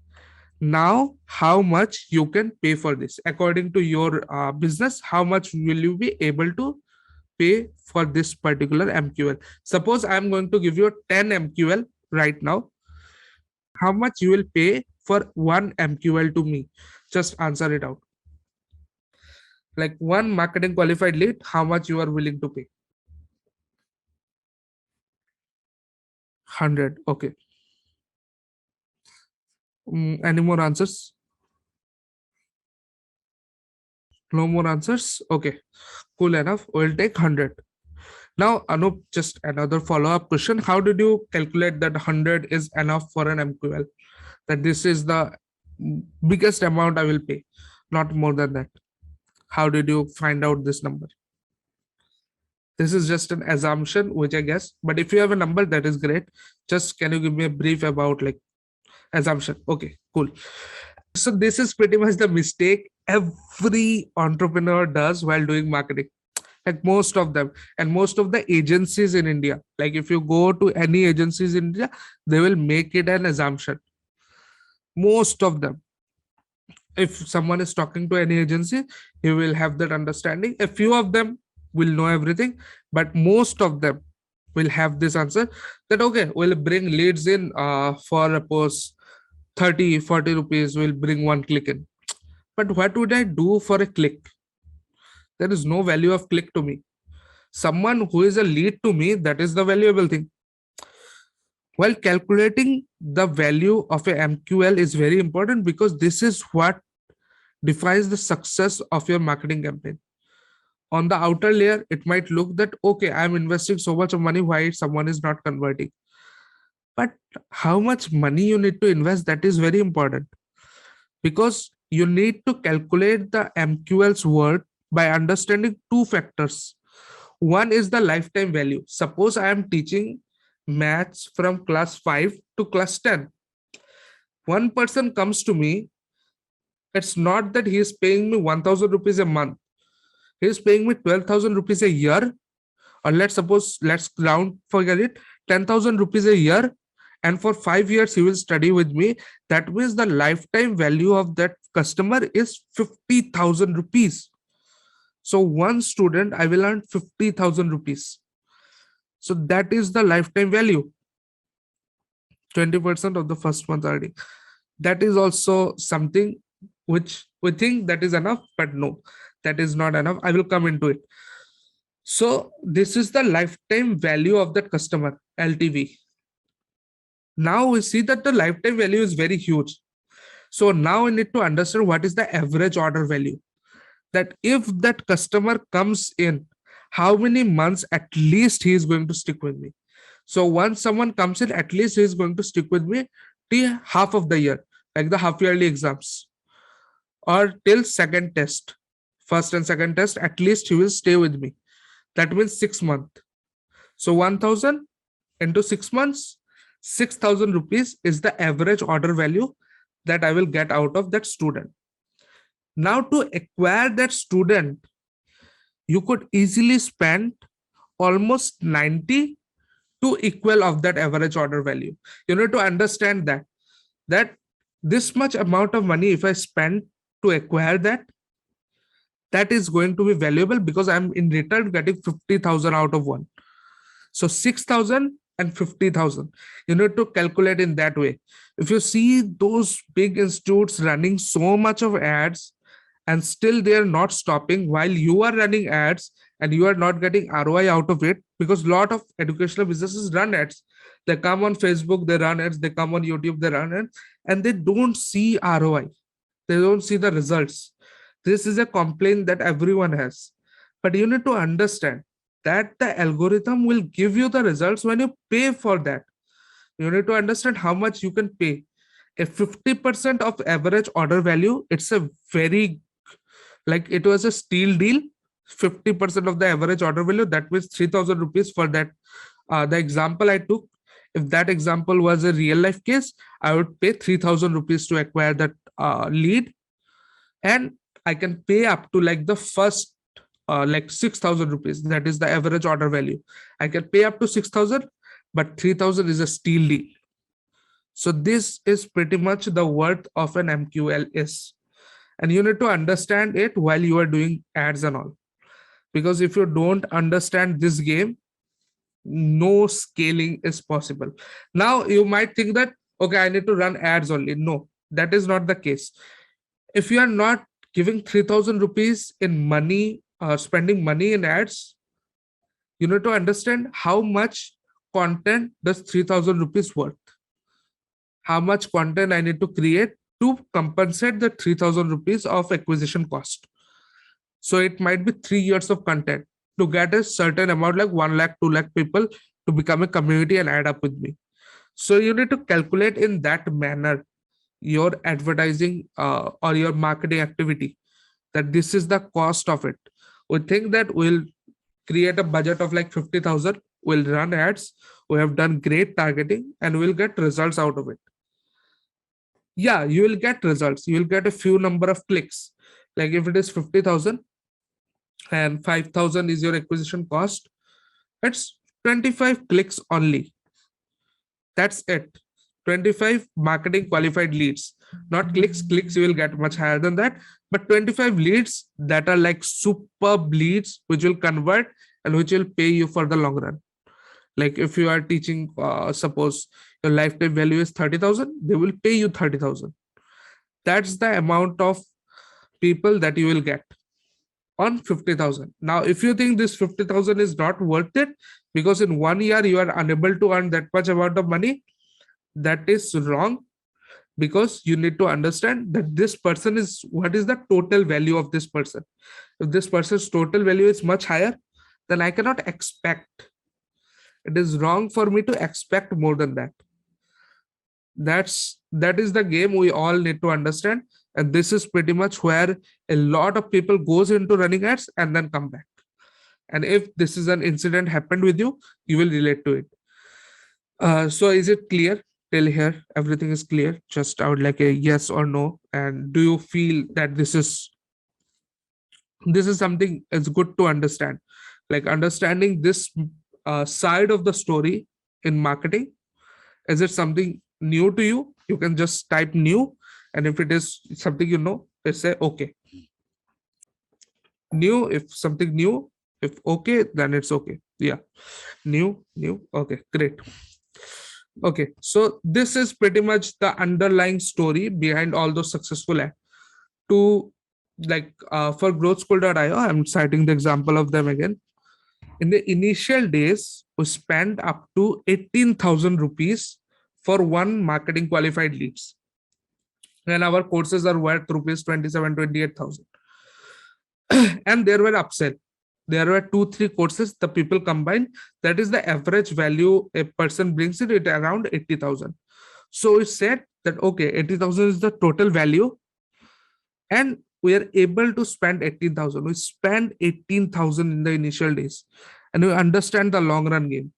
Now, how much you can pay for this? According to your business, how much will you be able to pay for this particular MQL? Suppose I'm going to give you 10 MQL right now. How much you will pay for 1 MQL to me? Just answer it out. Like 1 marketing qualified lead, how much you are willing to pay? 100. Okay. Any more answers? No more answers? Okay, cool enough. We'll take 100. Now, Anup, just another follow-up question. How did you calculate that 100 is enough for an MQL? That this is the biggest amount I will pay, not more than that. How did you find out this number? This is just an assumption, which I guess, but if you have a number, that is great. Just can you give me a brief about like assumption? Okay, cool. So this is pretty much the mistake every entrepreneur does while doing marketing. like most of them. And most of the agencies in India, like if you go to any agencies in India, they will make it an assumption. Most of them, if someone is talking to any agency, he will have that understanding. A few of them will know everything, but most of them will have this answer that okay, we'll bring leads in for a post 30-40 rupees, will bring one click in. But what would I do for a click? There is no value of click to me. Someone who is a lead to me, that is the valuable thing. While calculating the value of a MQL is very important, because this is what defines the success of your marketing campaign. On the outer layer, it might look that okay, I'm investing so much of money, why someone is not converting? But how much money you need to invest, that is very important, because you need to calculate the MQL's worth by understanding two factors. One is the lifetime value. Suppose I am teaching maths from class 5 to class 10. One person comes to me, it's not that he is paying me 1000 rupees a month. He is paying me 12,000 rupees a year, or let's round, forget it, 10,000 rupees a year. And for 5 years, he will study with me. That means the lifetime value of that customer is 50,000 rupees. So one student, I will earn 50,000 rupees. So that is the lifetime value. 20% of the first month earning. That is also something which we think that is enough, but no, that is not enough. I will come into it. So this is the lifetime value of that customer, LTV. Now we see that the lifetime value is very huge. So now we need to understand what is the average order value. That if that customer comes in, how many months at least he is going to stick with me. So once someone comes in, at least he is going to stick with me till half of the year, like the half yearly exams, or till second test, first and second test, at least he will stay with me. That means 6 months. So 1000 into 6 months, 6,000 rupees is the average order value that I will get out of that student. Now to acquire that student, you could easily spend almost 90 to equal of that average order value. You need to understand that this much amount of money, if I spend to acquire that, that is going to be valuable, because I'm in return getting 50,000 out of one. So 6,000 and 50,000. You need to calculate in that way. If you see those big institutes running so much of ads, and still they are not stopping while you are running ads, and you are not getting ROI out of it, because a lot of educational businesses run ads. They come on Facebook, they run ads, they come on YouTube, they run ads, and they don't see ROI. They don't see the results. This is a complaint that everyone has. But you need to understand that the algorithm will give you the results when you pay for that. You need to understand how much you can pay. A 50% of average order value, it's a very, like it was a steal deal. 50% of the average order value, that was 3,000 rupees for that. The example I took, if that example was a real life case, I would pay 3,000 rupees to acquire that lead. And I can pay up to like the first like 6,000 rupees. That is the average order value. I can pay up to 6,000, but 3,000 is a steal deal. So this is pretty much the worth of an MQL is. And you need to understand it while you are doing ads and all. Because if you don't understand this game, no scaling is possible. Now you might think that, okay, I need to run ads only. No, that is not the case. If you are not giving 3,000 rupees in money or spending money in ads, you need to understand how much content does 3,000 rupees worth. How much content I need to create to compensate the 3,000 rupees of acquisition cost. So it might be 3 years of content to get a certain amount, like 1 lakh, 2 lakh people to become a community and add up with me. So you need to calculate in that manner your advertising or your marketing activity, that this is the cost of it. We think that we'll create a budget of like 50,000, we'll run ads, we have done great targeting, and we'll get results out of it. Yeah, you will get results. You will get a few number of clicks. Like if it is 50,000, and 5,000 is your acquisition cost. It's 25 clicks only. That's it. 25 marketing qualified leads, not clicks. Clicks you will get much higher than that, but 25 leads that are like superb leads which will convert and which will pay you for the long run. Like if you are teaching, suppose your lifetime value is 30,000, they will pay you 30,000. That's the amount of people that you will get on 50,000. Now, if you think this 50,000 is not worth it because in 1 year you are unable to earn that much amount of money, that is wrong, because you need to understand that this person is, what is the total value of this person. If this person's total value is much higher, then I cannot expect. It is wrong for me to expect more than that. That is the game we all need to understand, and this is pretty much where a lot of people goes into running ads and then come back. And if this is an incident happened with you, you will relate to it. So is it clear till here? Everything is clear? Just I would like a yes or no. And do you feel that this is something is good to understand, like understanding this side of the story in marketing? Is it something new to you? You can just type new, and if it is something you know, just say okay. New, if something new. If okay, then it's okay. Yeah, new. Okay, great. Okay, so this is pretty much the underlying story behind all those successful ads. To like for growthschool.io, I'm citing the example of them again. In the initial days, we spent up to 18,000 rupees for one marketing qualified leads, and our courses are worth rupees 27, 28,000. And there were upsell. There were 2-3 courses the people combined. That is the average value a person brings in it around 80,000. So we said that okay, 80,000 is the total value, and we are able to spend 18,000. We spend 18,000 in the initial days, and we understand the long run game.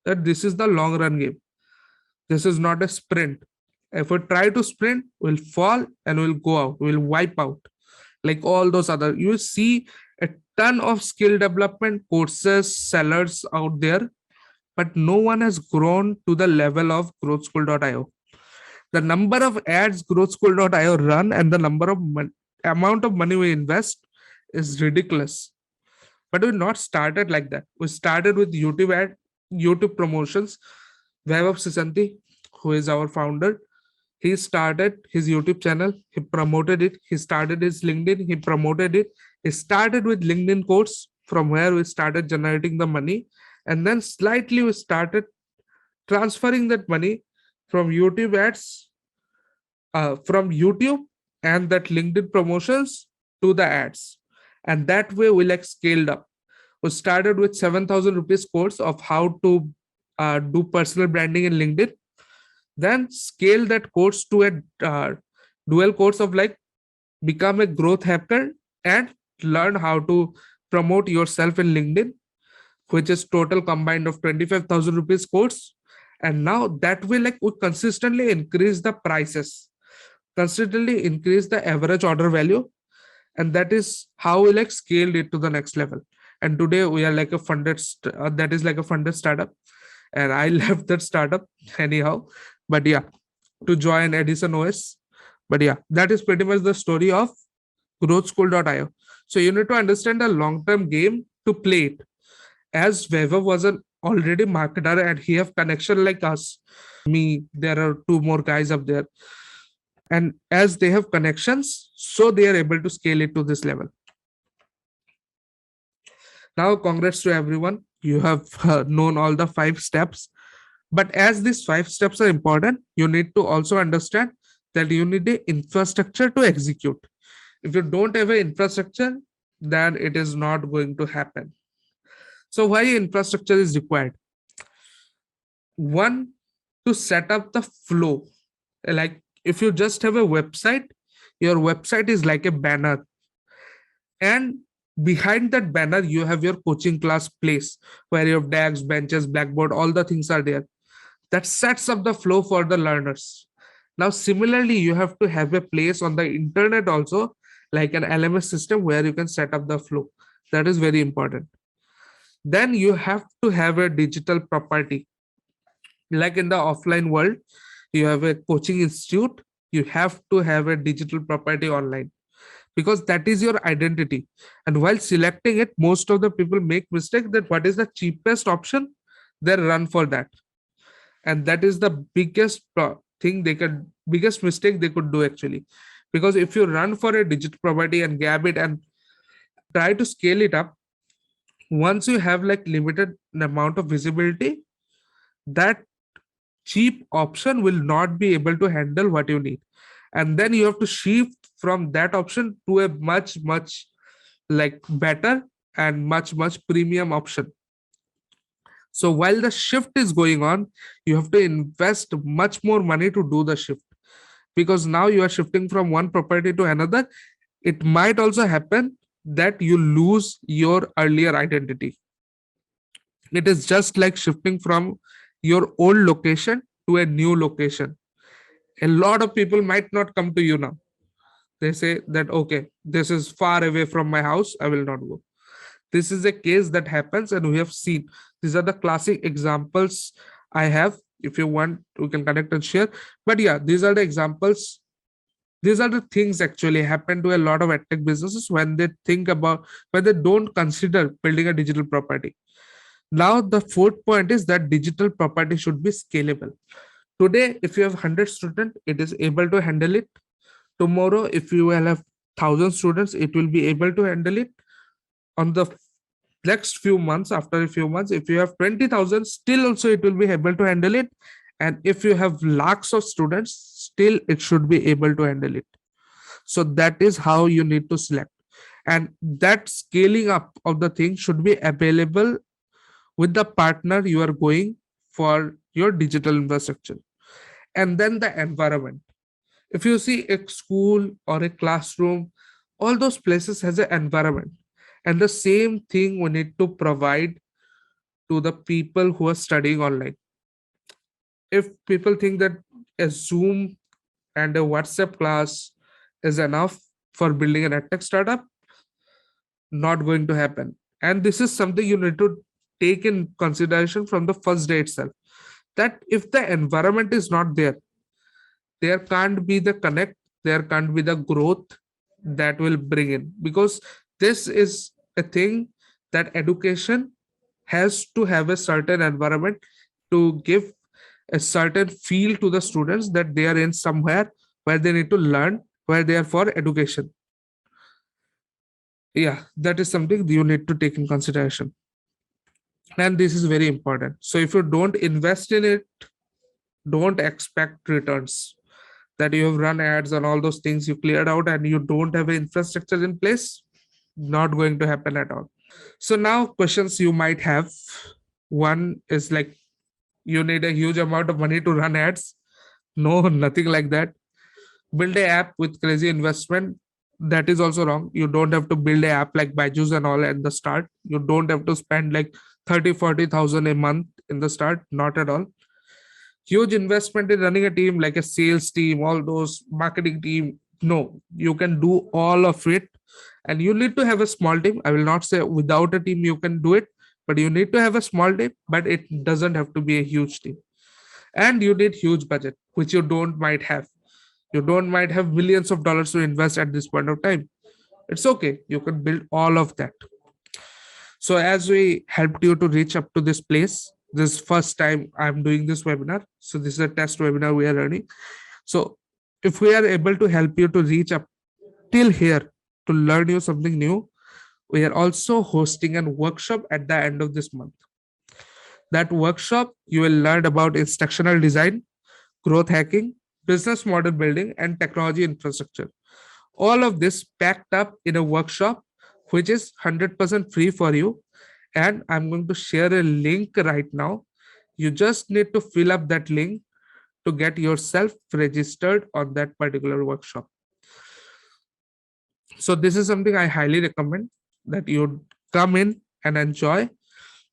That this is the long run game. This is not a sprint. If we try to sprint, we'll fall and we'll go out. We'll wipe out like all those other. You see a ton of skill development courses, sellers out there, but no one has grown to the level of growthschool.io. The number of ads growthschool.io run and the number of amount of money we invest is ridiculous. But we not started like that. We started with YouTube promotions. Vaibhav Sisanti, who is our founder, he started his YouTube channel, he promoted it, he started his LinkedIn, he promoted it. He started with LinkedIn course, from where we started generating the money, and then slightly we started transferring that money from YouTube ads, from YouTube and that LinkedIn promotions to the ads. And that way we like scaled up. We started with 7,000 rupees course of how to do personal branding in LinkedIn, then scale that course to a dual course of like become a growth hacker and learn how to promote yourself in LinkedIn, which is total combined of 25,000 rupees course. And now that way, like we consistently increase the prices, consistently increase the average order value, and that is how we like scaled it to the next level. And today we are like a funded that is like a funded startup, and I left that startup anyhow, but yeah, to join EdisonOS. But yeah, that is pretty much the story of growthschool.io. So you need to understand the long-term game to play it. As Vaibhav was an already marketer and he have connection like us, me, there are 2 more guys up there, and as they have connections, so they are able to scale it to this level. Now, congrats to everyone. You have known all the 5 steps. But as these 5 steps are important, you need to also understand that you need the infrastructure to execute. If you don't have an infrastructure, then it is not going to happen. So why infrastructure is required? One, to set up the flow. Like if you just have a website, your website is like a banner. And behind that banner, you have your coaching class place where you have desks, benches, blackboard, all the things are there. That sets up the flow for the learners. Now, similarly, you have to have a place on the internet also, like an LMS system where you can set up the flow. That is very important. Then you have to have a digital property. Like in the offline world, you have a coaching institute, you have to have a digital property online, because that is your identity. And while selecting it, most of the people make mistake that what is the cheapest option, they run for that. And that is the thing they could, biggest mistake they could do actually. Because if you run for a digital property and grab it and try to scale it up, once you have like limited amount of visibility, that cheap option will not be able to handle what you need. And then you have to shift from that option to a much like better and much premium option. So while the shift is going on, you have to invest much more money to do the shift, because now you are shifting from one property to another. It might also happen that you lose your earlier identity. It is just like shifting from your old location to a new location. A lot of people might not come to you now. They say that, okay, this is far away from my house, I will not go. This is a case that happens, and we have seen. These are the classic examples I have. If you want, we can connect and share. But yeah, these are the examples. These are the things actually happen to a lot of edtech businesses when they think about, when they don't consider building a digital property. Now, the fourth point is that digital property should be scalable. Today, if you have 100 students, it is able to handle it. Tomorrow, if you will have 1,000 students, it will be able to handle it. On the next few months, after a few months, if you have 20,000, still also it will be able to handle it. And if you have lakhs of students, still it should be able to handle it. So that is how you need to select. And that scaling up of the thing should be available with the partner you are going for your digital infrastructure. And then the environment. If you see a school or a classroom, all those places has an environment. And the same thing we need to provide to the people who are studying online. If people think that a Zoom and a WhatsApp class is enough for building an edtech startup, not going to happen. And this is something you need to take in consideration from the first day itself. That if the environment is not there, there can't be the connect, there can't be the growth that will bring in. Because this is a thing that education has to have a certain environment to give a certain feel to the students that they are in somewhere where they need to learn, where they are for education. Yeah, that is something you need to take in consideration. And this is very important. So if you don't invest in it, don't expect returns. That you have run ads and all those things you cleared out and you don't have an infrastructure in place, not going to happen at all. So now questions you might have. One is like, you need a huge amount of money to run ads. No, nothing like that. Build a app with crazy investment. That is also wrong. You don't have to build a app like Byju's and all at the start. You don't have to spend like 30,000-40,000 a month in the start. Not at all. Huge investment in running a team like a sales team, all those marketing team. No, you can do all of it. And you need to have a small team. I will not say without a team you can do it, but you need to have a small team, but it doesn't have to be a huge team. And you need huge budget, which you don't might have. You don't might have millions of dollars to invest at this point of time. It's okay. You can build all of that. So as we helped you to reach up to this place, this first time I'm doing this webinar. So this is a test webinar we are running. So if we are able to help you to reach up till here to learn you something new, we are also hosting a workshop at the end of this month. That workshop, you will learn about instructional design, growth hacking, business model building, and technology infrastructure. All of this packed up in a workshop, which is 100% free for you. And I'm going to share a link right now. You just need to fill up that link to get yourself registered on that particular workshop. So this is something I highly recommend that you come in and enjoy.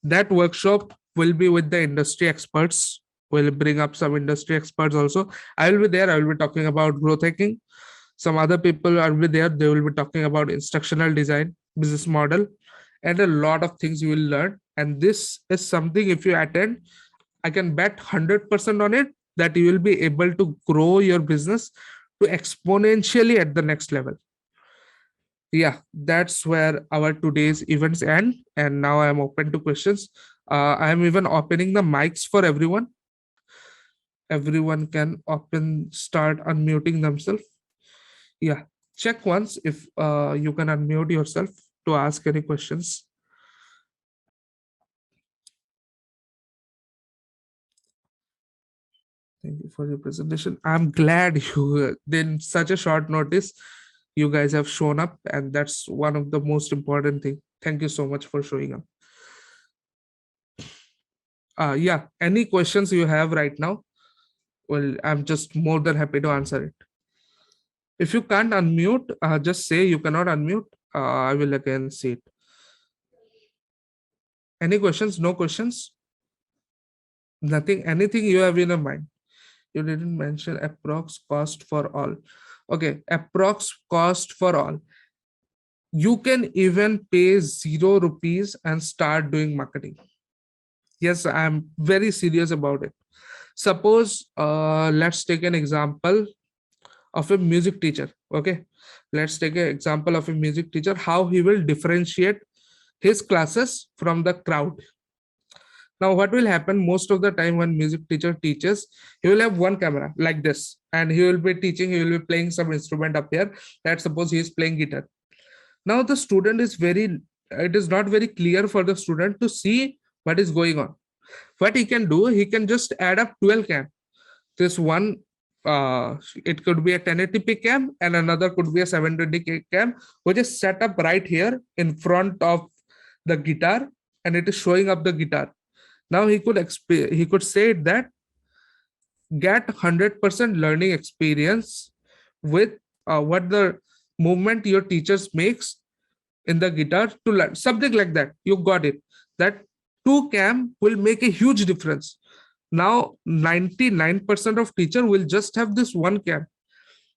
That workshop will be with the industry experts. We'll bring up some industry experts also. I will be there. I will be talking about growth hacking. Some other people will be there. They will be talking about instructional design, business model, and a lot of things you will learn. And this is something, if you attend, I can bet 100% on it that you will be able to grow your business to exponentially at the next level. Yeah, that's where our today's events end. And now I'm open to questions. I'm even opening the mics for everyone. Everyone can open, start unmuting themselves. Yeah, check once if you can unmute yourself to ask any questions. Thank you for your presentation. I'm glad you, in such a short notice, you guys have shown up, and that's one of the most important thing. Thank you so much for showing up. Yeah, any questions you have right now? Well, I'm just more than happy to answer it. If you can't unmute, just say you cannot unmute. I will again see it. Any questions? No questions? Nothing? Anything you have in your mind? You didn't mention approx cost for all. Okay, approx cost for all. You can even pay 0 rupees and start doing marketing. Yes, I'm very serious about it. Suppose, let's take an example of a music teacher. Okay, let's take an example of a music teacher, how he will differentiate his classes from the crowd. Now what will happen most of the time when music teacher teaches, he will have one camera like this, and he will be teaching, he will be playing some instrument up here. Let's suppose he is playing guitar. Now the student is very, it is not very clear for the student to see what is going on. What he can do, he can just add up 12 cam. This one, it could be a 1080p cam, and another could be a 720k cam, which is set up right here in front of the guitar, and it is showing up the guitar. Now he could say that get 100% learning experience with what the movement your teachers makes in the guitar to learn something like that. You got it. That two cam will make a huge difference. Now 99% of teacher will just have this one cam,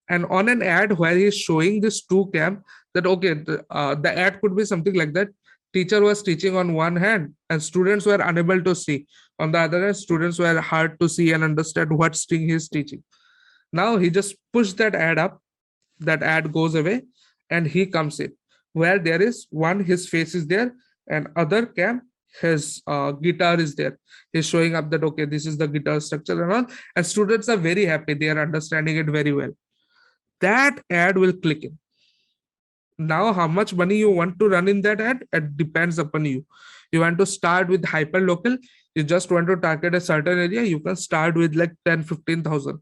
and on an ad where he's showing this two cam, that okay, the ad could be something like that. Teacher was teaching on one hand and students were unable to see. On the other hand, students were hard to see and understand what string he's teaching. Now he just pushed that ad up, that ad goes away, and he comes in where there is one, his face is there, and other cam, his guitar is there. He's showing up that okay, this is the guitar structure and all, and students are very happy, they are understanding it very well. That ad will click in. Now how much money you want to run in that ad, it depends upon you. You want to start with hyper local, you just want to target a certain area, you can start with like 10-15,000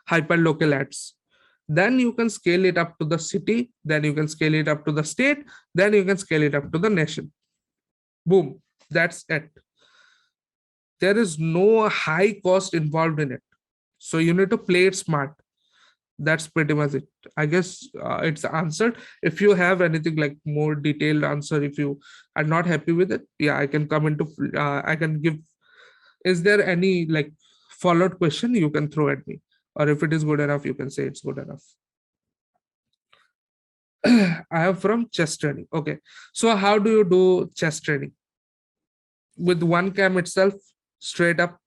hyper local ads. Then you can scale it up to the city, then you can scale it up to the state, then you can scale it up to the nation. Boom, that's it. There is no high cost involved in it, so you need to play it smart. That's pretty much it. I guess it's answered. If you have anything like more detailed answer, if you are not happy with it, yeah, I can come into, I can give. Is there any like follow-up question you can throw at me, or if it is good enough, you can say it's good enough. I am from chess training. Okay, so how do you do chess training? With one cam itself, straight up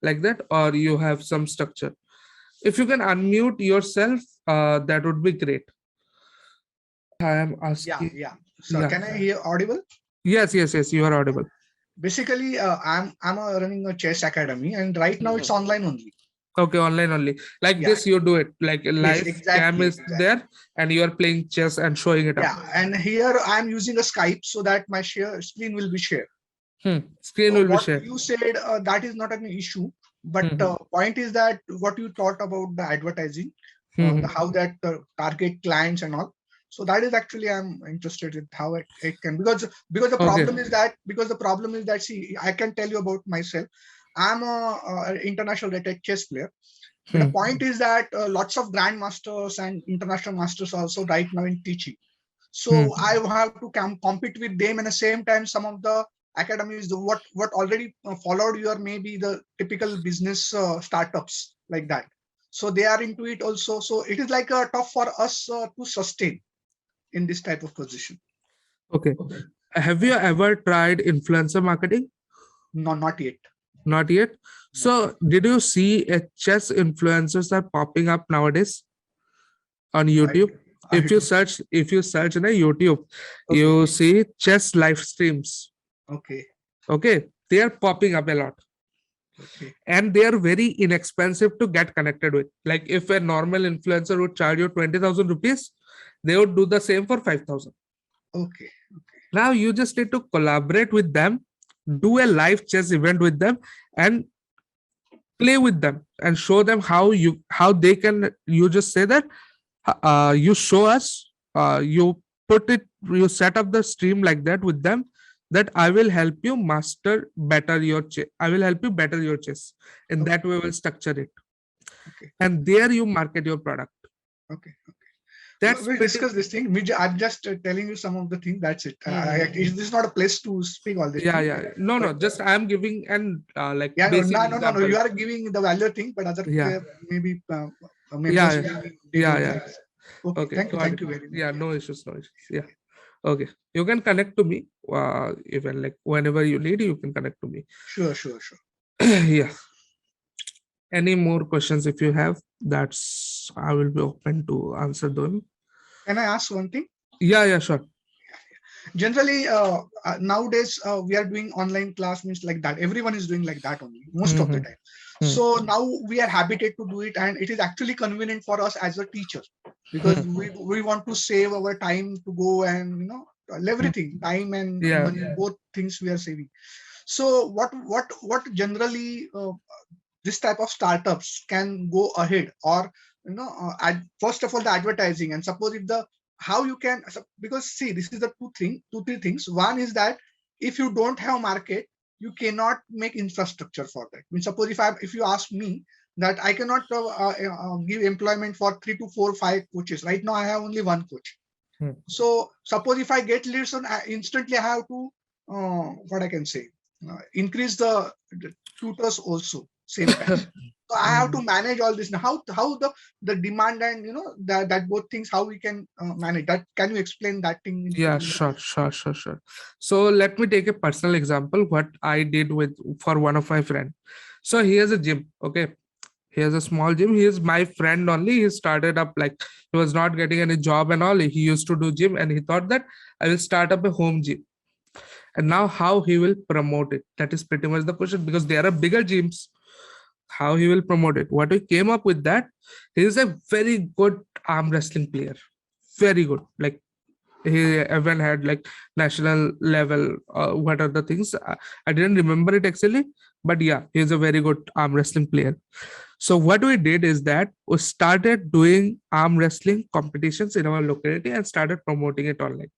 like that, or you have some structure? If you can unmute yourself, that would be great. I am asking. Yeah. So can I hear audible? Yes, you are audible. Basically, I'm running a chess academy, and right now it's online only. Okay, online only. Like this, you do it like live cam is there, and you are playing chess and showing it up. Yeah, and here I'm using a Skype so that my screen will be shared. Screen will be shared. What you said, that is not an issue. But point is that what you thought about the advertising, how that target clients and all. So that is actually I'm interested in how it can, because the problem is that see, I can tell you about myself. I'm a international rated chess player. But the point is that lots of grandmasters and international masters also right now in teaching. So I have to compete with them, and at the same time, some of the academies what already followed your maybe the typical business startups like that. So they are into it also. So it is like tough for us to sustain in this type of position. Okay. Have you ever tried influencer marketing? No, not yet. Not yet. Not yet. So did you see chess influencers are popping up nowadays on No, YouTube? I If you don't. search, if you search in a YouTube, Okay. you see chess live streams. Okay. Okay, they are popping up a lot, Okay. and they are very inexpensive to get connected with. Like if a normal influencer would charge you 20,000 rupees, they would do the same for 5,000. Okay. Now you just need to collaborate with them, do a live chess event with them, and play with them and show them how they can. You just say that you show us, you put it, you set up the stream like that with them, that I will help you master better your chess, I will help you better your chess. In Okay. that way we'll structure it, Okay. and there you market your product. Okay. That's We'll pretty. discuss this thing. I'm just telling you some of the things. That's it. This is not a place to speak all this Yeah, thing. yeah, no, But no, just I'm giving an like yeah, basic no. example. You are giving the value thing, but other Yeah, maybe yeah, members yeah, maybe they yeah, don't yeah. like. Okay. Okay, Thank you. got Thank it. you very much. Yeah, Yeah. no issues, no issues. Yeah. Okay, you can connect to me, even like whenever you need, you can connect to me. Sure. Sure. Sure. Yeah. Any more questions if you have? That's, I will be open to answer them. Can I ask one thing? Yeah, yeah, sure. Generally, nowadays we are doing online class means like that. Everyone is doing like that only most of the Mm-hmm. time. So now we are habited to do it, and it is actually convenient for us as a teacher because we want to save our time to go and everything, time and Yeah. money, both things we are saving. So what generally this type of startups can go ahead, or first of all the advertising, and suppose if the how you can, because see, this is the two three things. One is that if you don't have market, you cannot make infrastructure for that. I mean, suppose if you ask me that I cannot give employment for 3 to 4 5 coaches right now. I have only one coach. Hmm. So suppose if I get leads on instantly, I have to what I can say, increase the tutors also same time. So I have to manage all this. Now, how the demand and that both things, how we can manage that? Can you explain that thing Yeah, in sure, sure, sure, sure. So let me take a personal example. What I did with for one of my friend. So he has a gym. Okay, he has a small gym. He is my friend only. He started up like he was not getting any job and all. He used to do gym, and he thought that I will start up a home gym. And now how he will promote it? That is pretty much the question, because there are bigger gyms. How he will promote it? What we came up with that, he is a very good arm wrestling player. Very good. Like he even had like national level. What are the things? I didn't remember it actually, but yeah, he's a very good arm wrestling player. So what we did is that we started doing arm wrestling competitions in our locality and started promoting it online.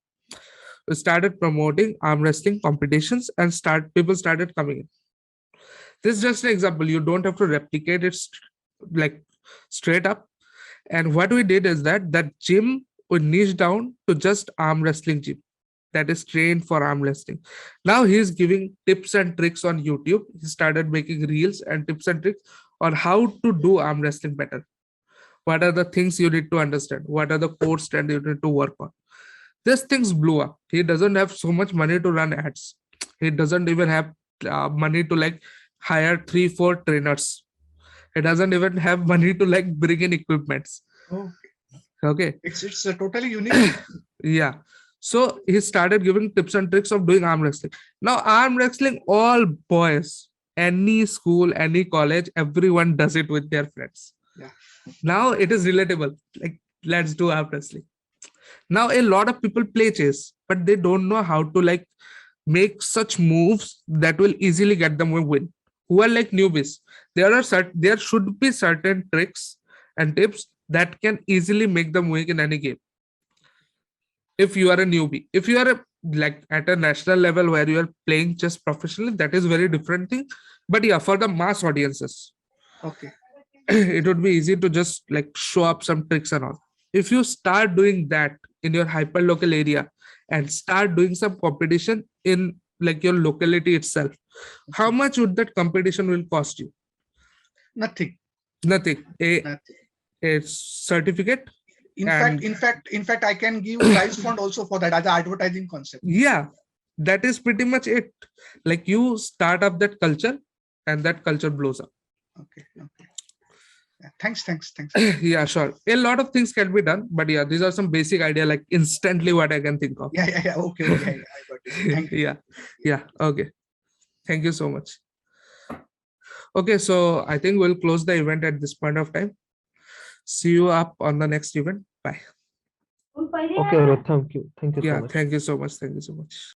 We started promoting arm wrestling competitions and people started coming in. This is just an example. You don't have to replicate it like straight up. And what we did is that gym we niche down to just arm wrestling gym that is trained for arm wrestling. Now he's giving tips and tricks on YouTube. He started making reels and tips and tricks on how to do arm wrestling better. What are the things you need to understand? What are the core strengths you need to work on? This things blew up. He doesn't have so much money to run ads. He doesn't even have money to like hire 3 4 trainers. He doesn't even have money to like bring in equipments. Okay. Okay. It's a totally unique thing. Yeah. So he started giving tips and tricks of doing arm wrestling. Now, arm wrestling, all boys, any school, any college, everyone does it with their friends. Yeah. Now it is relatable. Like, let's do arm wrestling. Now, a lot of people play chess, but they don't know how to like make such moves that will easily get them a win. Who are like newbies. There should be certain tricks and tips that can easily make them win in any game. If you are a newbie, if you are like at a national level where you are playing chess professionally, that is very different thing. But yeah, for the mass audiences, Okay. it would be easy to just like show up some tricks and all. If you start doing that in your hyper local area and start doing some competition in like your locality itself, how much would that competition will cost you? Nothing. Nothing. Nothing. A certificate. In And fact, I can give prize fund also for that as an advertising concept. yeah, That is pretty much it. Like you start up that culture and that culture blows up. Okay. Yeah, thanks. Yeah, sure. A lot of things can be done, but yeah, these are some basic idea, like instantly what I can think of. Yeah. Okay. Yeah, I got it. Thank you. Yeah. Okay. Thank you so much. Okay, so I think we'll close the event at this point of time. See you up on the next event. Bye. Okay, bro. Thank you. Thank you so Yeah, much. thank you so much. Thank you so much.